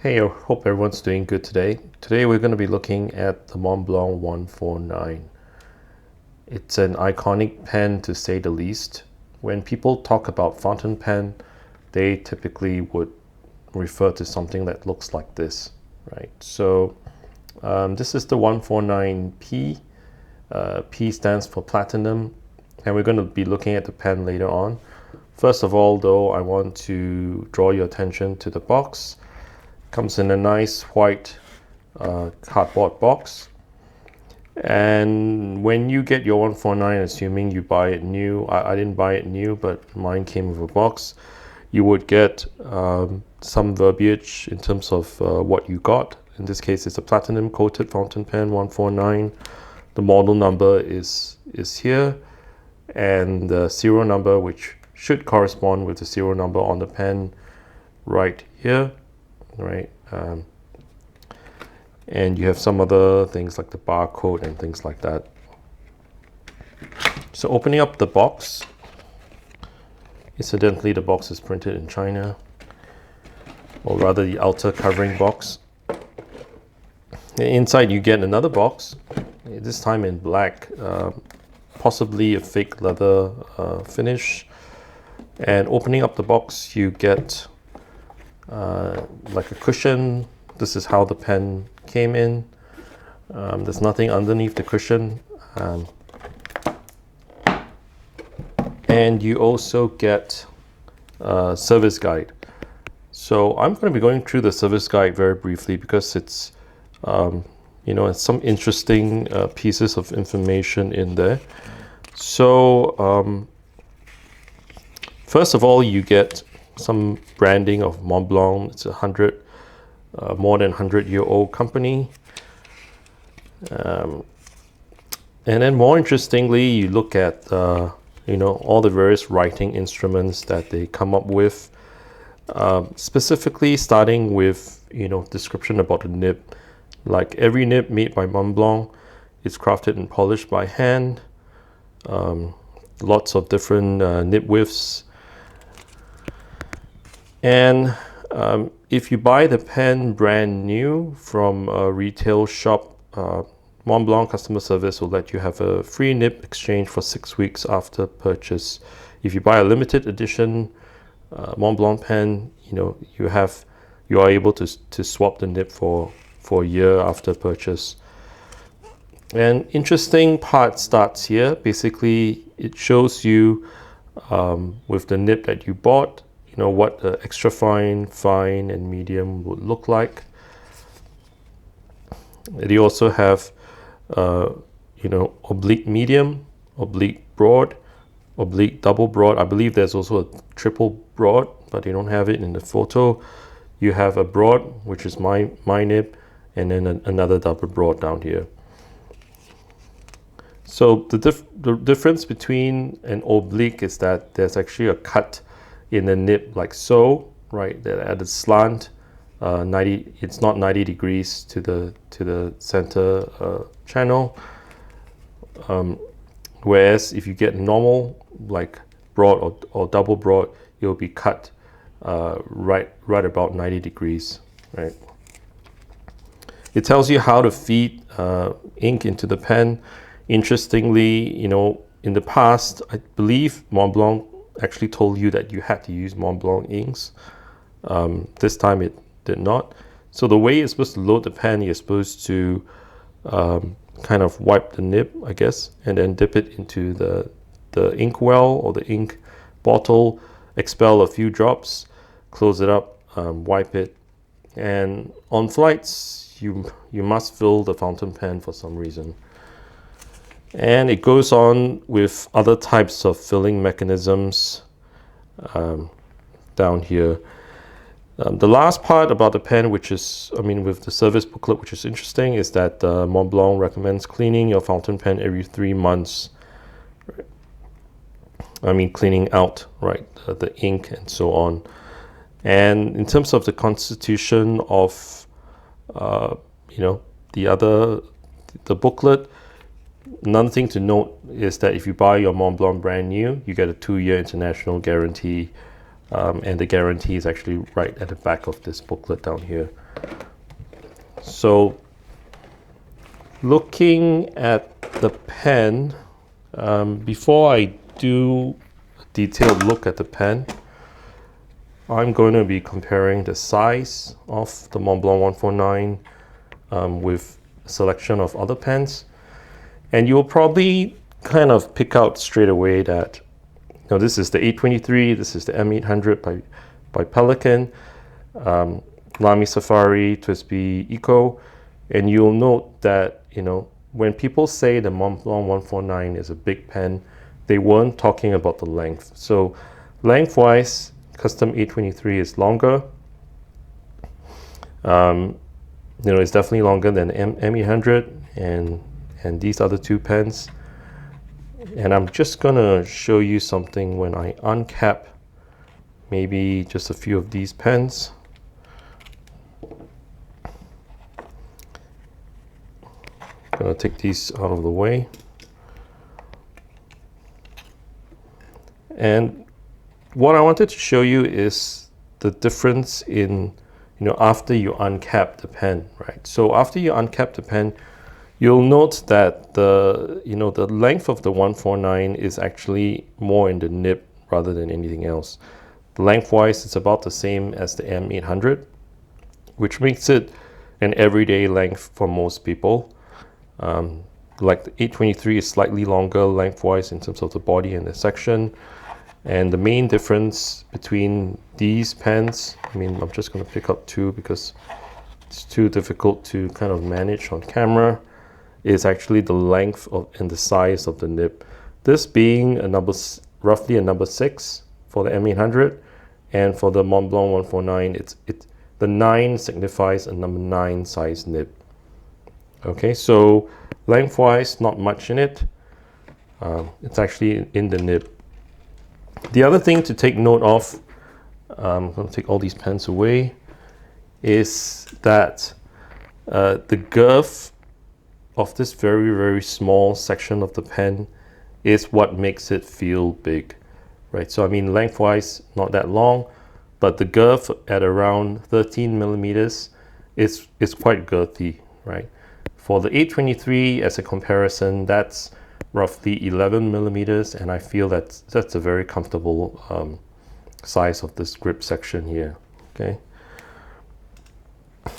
Hey, I hope everyone's doing good today. Today we're going to be looking at the Montblanc 149. It's an iconic pen to say the least. When people talk about fountain pen, they typically would refer to something that looks like this, right? So this is the 149P. P stands for platinum, and we're going to be looking at the pen later on. First of all, though, I want to draw your attention to the box. Comes in a nice white cardboard box, and when you get your 149, assuming you buy it new, I didn't buy it new, but mine came with a box, you would get some verbiage in terms of what you got. In this case, it's a platinum coated fountain pen 149. The model number is here, and the serial number, which should correspond with the serial number on the pen right here, right? And you have some other things like the barcode and things like that. So opening up the box, incidentally, the box is printed in China, or rather the outer covering box. Inside you get another box, this time in black, possibly a fake leather finish. And opening up the box, you get like a cushion. This is how the pen came in. There's nothing underneath the cushion. And you also get a service guide. So I'm going to be going through the service guide very briefly because it's it's some interesting pieces of information in there. So first of all, you get some branding of Montblanc. It's more than 100-year-old company. And then more interestingly, you look at all the various writing instruments that they come up with. Specifically starting with description about the nib. Like every nib made by Montblanc is crafted and polished by hand. Lots of different nib widths. And if you buy the pen brand new from a retail shop, Montblanc customer service will let you have a free nib exchange for 6 weeks after purchase. If you buy a limited edition Montblanc pen, you are able to swap the nib for a year after purchase. And interesting part starts here. Basically, it shows you with the nib that you bought, what the extra fine, fine, and medium would look like. They also have, oblique medium, oblique broad, oblique double broad. I believe there's also a triple broad, but they don't have it in the photo. You have a broad, which is my nib, and then another double broad down here. So the difference between an oblique is that there's actually a cut in the nib like so, right? That at a slant, it's not 90 degrees to the center channel. Whereas if you get normal, like broad or double broad, it will be cut right about 90 degrees, right? It tells you how to feed ink into the pen. Interestingly, in the past, I believe Montblanc actually told you that you had to use Montblanc inks. This time it did not. So the way you're supposed to load the pen, you're supposed to kind of wipe the nib, I guess, and then dip it into the ink well or the ink bottle, expel a few drops, close it up, wipe it. And on flights, you must fill the fountain pen for some reason. And it goes on with other types of filling mechanisms down here. The last part about the pen, which is, with the service booklet, which is interesting, is that Montblanc recommends cleaning your fountain pen every 3 months. Cleaning out, right, the ink and so on. And in terms of the constitution of, the booklet, another thing to note is that if you buy your Montblanc brand new, you get a 2-year international guarantee, and the guarantee is actually right at the back of this booklet down here. So looking at the pen, before I do a detailed look at the pen, I'm going to be comparing the size of the Montblanc 149 with a selection of other pens. And you'll probably kind of pick out straight away that, you know, this is the 823, this is the M800 by Pelikan, Lamy Safari, TWSBI Eco, and you'll note that, you know, when people say the Montblanc 149 is a big pen, they weren't talking about the length. So lengthwise, custom 823 is longer. You know, it's definitely longer than M800 and these other two pens. And I'm just gonna show you something when I uncap maybe just a few of these pens. Gonna take these out of the way. And what I wanted to show you is the difference in, you know, after you uncap the pen, right? So after you uncap the pen, you'll note that the, you know, the length of the 149 is actually more in the nib rather than anything else. Lengthwise, it's about the same as the M800, which makes it an everyday length for most people. Like the 823 is slightly longer lengthwise in terms of the body and the section. And the main difference between these pens, I mean, I'm just going to pick up two because it's too difficult to kind of manage on camera, is actually the length of and the size of the nib. This being a number, roughly a number 6 for the M800, and for the Montblanc 149, the 9 signifies a number 9 size nib. Okay, so lengthwise, not much in it. It's actually in the nib. The other thing to take note of, I'm going to take all these pens away, is that the girth of this very, very small section of the pen is what makes it feel big, right? So I mean, lengthwise, not that long, but the girth at around 13 millimeters is quite girthy, right? For the 823, as a comparison, that's roughly 11 millimeters, and I feel that's a very comfortable size of this grip section here. Okay.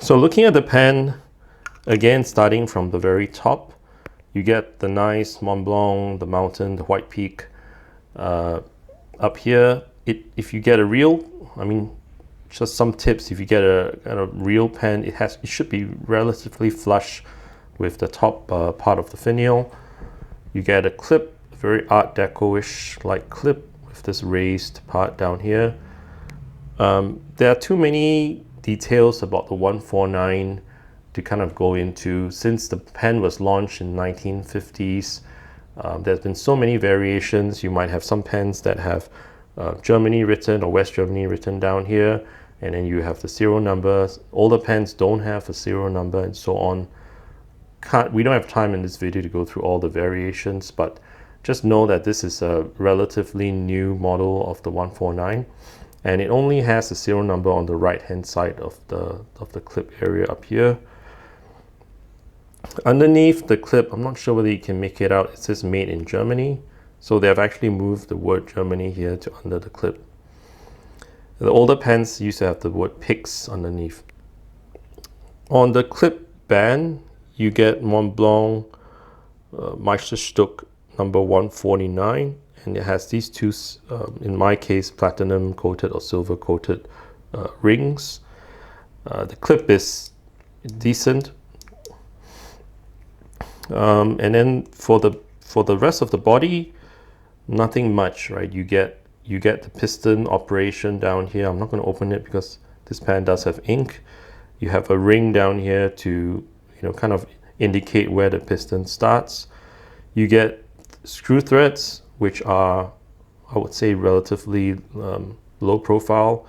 So looking at the pen, again, starting from the very top, you get the nice Montblanc, the mountain, the white peak. Up here, if you get a real, I mean, just some tips. If you get a real pen, it should be relatively flush with the top part of the finial. You get a clip, a very Art Deco-ish like clip with this raised part down here. There are too many details about the 149 to kind of go into. Since the pen was launched in 1950s, there's been so many variations. You might have some pens that have Germany written or West Germany written down here, and then you have the serial numbers. Older pens don't have a serial number and so on. We don't have time in this video to go through all the variations, but just know that this is a relatively new model of the 149, and it only has a serial number on the right hand side of the clip area up here. Underneath the clip, I'm not sure whether you can make it out, it says made in Germany, so they have actually moved the word Germany here to under the clip. The older pens used to have the word Pix underneath. On the clip band, you get Montblanc Meisterstück number 149, and it has these two, in my case, platinum coated or silver coated rings. The clip is decent, and then for the rest of the body, nothing much, right? You get the piston operation down here. I'm not going to open it because this pen does have ink. You have a ring down here to, you know, kind of indicate where the piston starts. You get screw threads, which are, I would say, relatively low profile,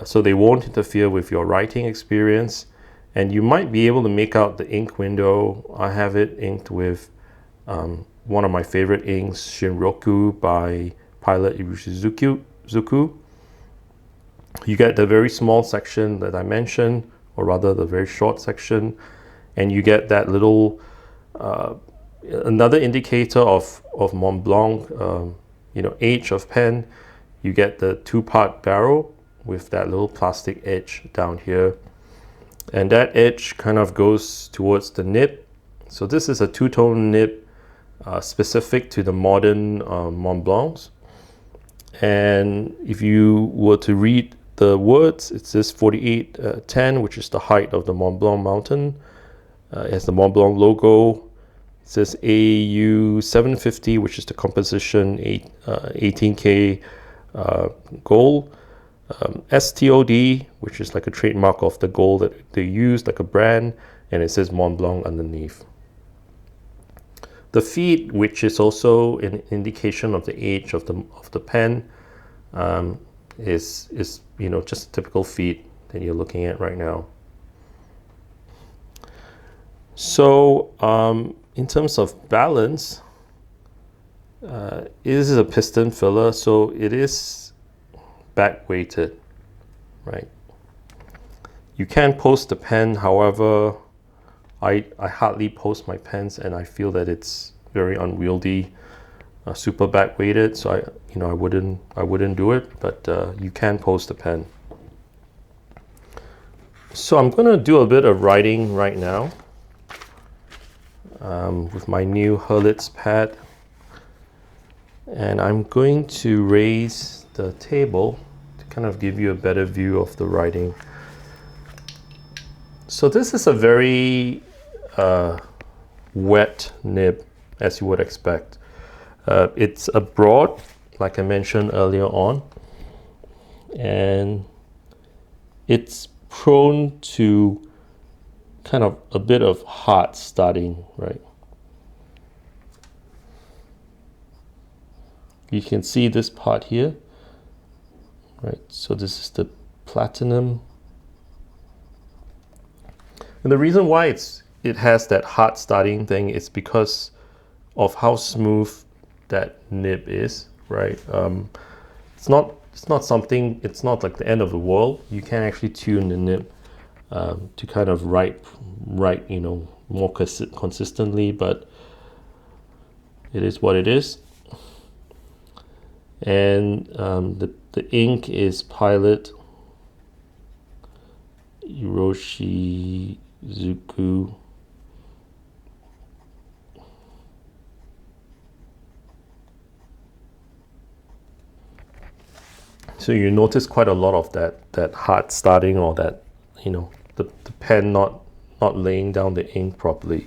so they won't interfere with your writing experience, and you might be able to make out the ink window. I have it inked with one of my favorite inks, Shinroku by Pilot Irushizuku. You get the very small section that I mentioned or rather the very short section, and you get that little another indicator of Montblanc, age of pen. You get the two-part barrel with that little plastic edge down here, and that edge kind of goes towards the nib. So this is a two-tone nib specific to the modern Montblancs. And if you were to read the words, it says 4810, which is the height of the Montblanc mountain. It has the Montblanc logo. It says AU 750, which is the composition 18K gold. STOD, which is like a trademark of the gold that they use, like a brand, and it says Montblanc underneath. The feet, which is also an indication of the age of the pen, is just a typical feet that you're looking at right now. So in terms of balance, this is a piston filler, so it is back weighted, right? You can post the pen, however, I hardly post my pens, and I feel that it's very unwieldy, super back weighted. So I wouldn't do it, but you can post the pen. So I'm going to do a bit of writing right now with my new Hurlitz pad, and I'm going to raise the table to kind of give you a better view of the writing. So this is a very wet nib, as you would expect. It's a broad, like I mentioned earlier on, and it's prone to kind of a bit of hard starting, right? You can see this part here, right? So this is the platinum. And the reason why it has that hard starting thing is because of how smooth that nib is, right? It's not like the end of the world. You can actually tune the nib to kind of write more consistently, but it is what it is. And the ink is Pilot Hiroshi Zuku. So you notice quite a lot of that hard starting, or that the pen not laying down the ink properly.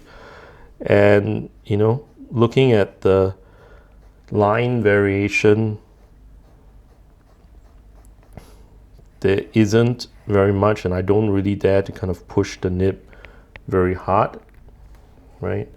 And looking at the line variation, there isn't very much, and I don't really dare to kind of push the nib very hard, right?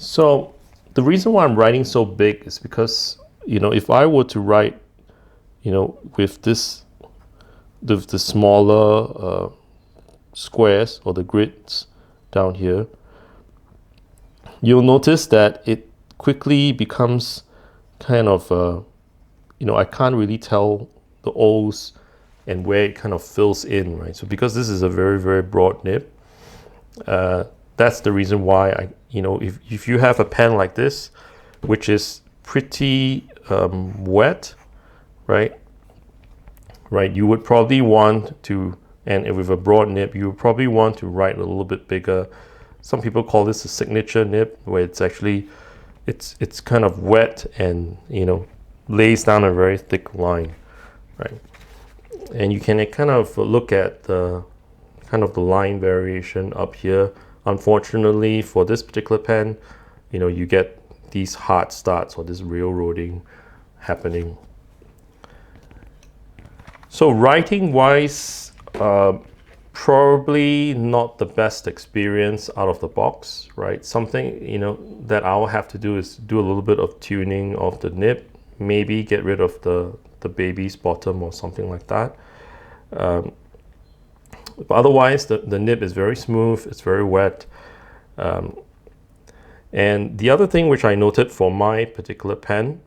So the reason why I'm writing so big is because, if I were to write, with the smaller squares or the grids down here, you'll notice that it quickly becomes kind of, I can't really tell the O's and where it kind of fills in, right? So because this is a very, very broad nib, that's the reason why if you have a pen like this, which is pretty wet, right, you would probably want to, and with a broad nib, you would probably want to write a little bit bigger. Some people call this a signature nib, where it's actually, it's kind of wet and, lays down a very thick line, right? And you can kind of look at the line variation up here. Unfortunately, for this particular pen, you get these hard starts or this railroading happening. So writing wise, probably not the best experience out of the box, right? Something, you know, that I'll have to do is do a little bit of tuning of the nib, maybe get rid of the baby's bottom or something like that. But otherwise, the nib is very smooth, it's very wet. And the other thing which I noted for my particular pen,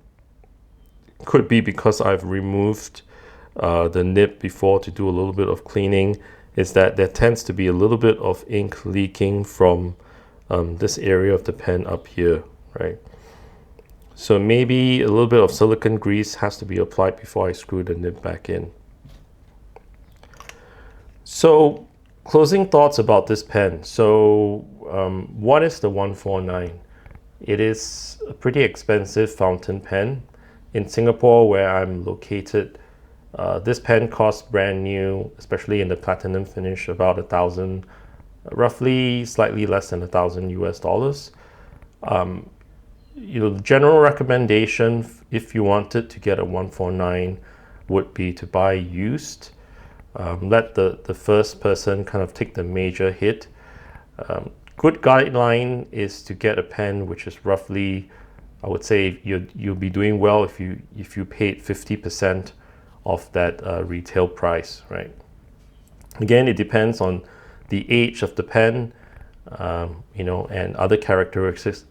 could be because I've removed the nib before to do a little bit of cleaning, is that there tends to be a little bit of ink leaking from this area of the pen up here, right? So maybe a little bit of silicone grease has to be applied before I screw the nib back in. So closing thoughts about this pen. So what is the 149? It is a pretty expensive fountain pen. In Singapore, where I'm located, this pen costs brand new, especially in the platinum finish, about $1,000, roughly slightly less than $1,000 US. You know, the general recommendation, if you wanted to get a 149, would be to buy used. Let the first person kind of take the major hit. Good guideline is to get a pen which is roughly, I would say you'll be doing well if you paid 50% of that retail price, right? Again, it depends on the age of the pen, you know, and other characteristics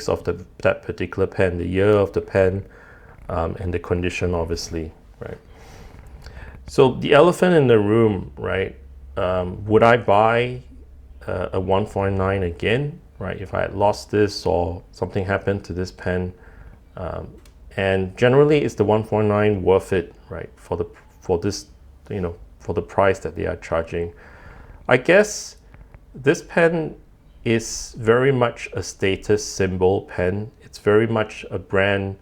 of that particular pen, the year of the pen, and the condition, obviously, right? So the elephant in the room, right? Would I buy a 149 again, right? If I had lost this or something happened to this pen, and generally, is the 149 worth it, right? For this, you know, for the price that they are charging? I guess this pen is very much a status symbol pen. It's very much a brand,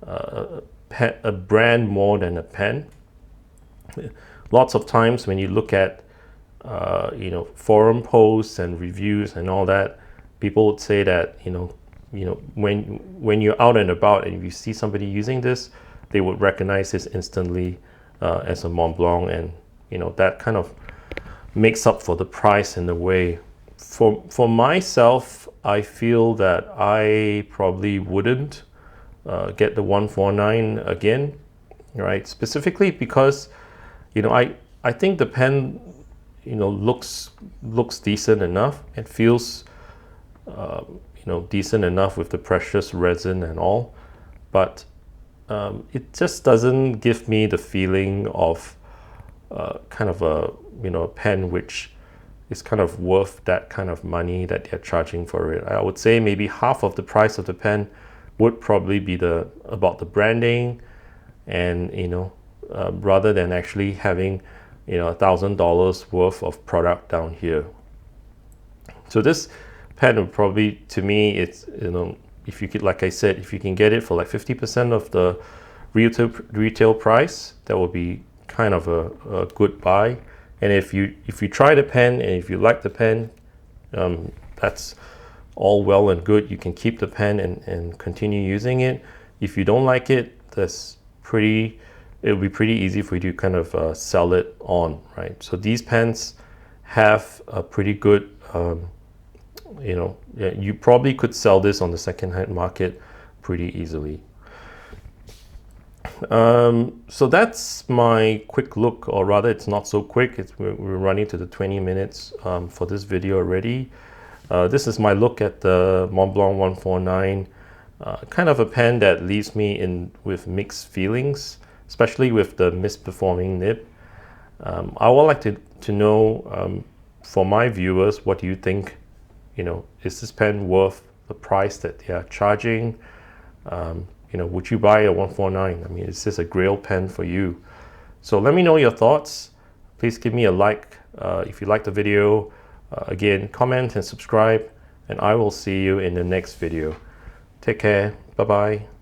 a brand more than a pen. Lots of times when you look at you know, forum posts and reviews and all that, people would say that, you know, when you're out and about and you see somebody using this, they would recognize this instantly as a Montblanc, and you know, that kind of makes up for the price in a way. For myself, I feel that I probably wouldn't get the 149 again, right? Specifically because, you know, I think the pen, you know, looks decent enough. It feels you know, decent enough with the precious resin and all, but it just doesn't give me the feeling of kind of a, you know, a pen which is kind of worth that kind of money that they're charging for it. I would say maybe half of the price of the pen would probably be about the branding, and you know, rather than actually having, you know, $1,000 worth of product down here. So this pen would probably, to me, it's, you know, if you could, like I said, if you can get it for like 50% of the retail price, that would be kind of a good buy. And if you try the pen and if you like the pen, that's all well and good. You can keep the pen and continue using it. If you don't like it, it will be pretty easy for you to kind of sell it on, right? So these pens have a pretty good, you know, you probably could sell this on the second-hand market pretty easily. So that's my quick look, or rather it's not so quick, we're running to the 20 minutes for this video already. This is my look at the Montblanc 149, kind of a pen that leaves me with mixed feelings, especially with the misperforming nib. I would like to know, for my viewers, what do you think? You know, is this pen worth the price that they are charging? You know, would you buy a 149? I mean, is this a grail pen for you? So let me know your thoughts. Please give me a like if you like the video. Again, comment and subscribe, and I will see you in the next video. Take care. Bye-bye.